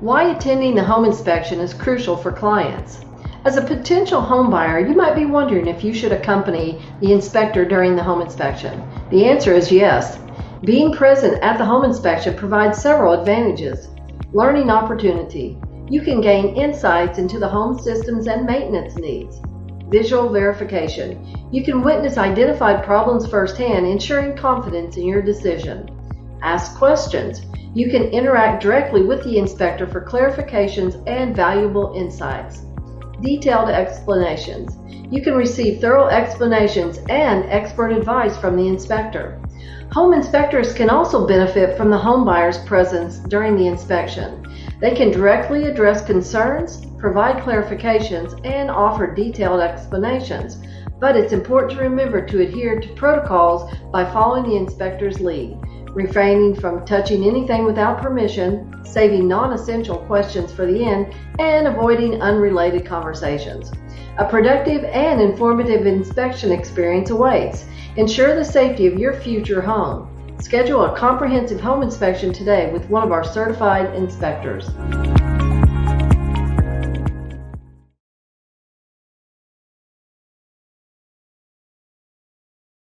Why attending the home inspection is crucial for clients. As a potential home buyer, you might be wondering if you should accompany the inspector during the home inspection. The answer is yes. Being present at the home inspection provides several advantages. Learning opportunity. You can gain insights into the home systems and maintenance needs. Visual verification. You can witness identified problems firsthand, ensuring confidence in your decision. Ask questions. You can interact directly with the inspector for clarifications and valuable insights. Detailed explanations. You can receive thorough explanations and expert advice from the inspector. Home inspectors can also benefit from the home buyer's presence during the inspection. They can directly address concerns, provide clarifications, and offer detailed explanations. But it's important to remember to adhere to protocols by following the inspector's lead, refraining from touching anything without permission, saving non-essential questions for the end, and avoiding unrelated conversations. A productive and informative inspection experience awaits. Ensure the safety of your future home. Schedule a comprehensive home inspection today with one of our certified inspectors.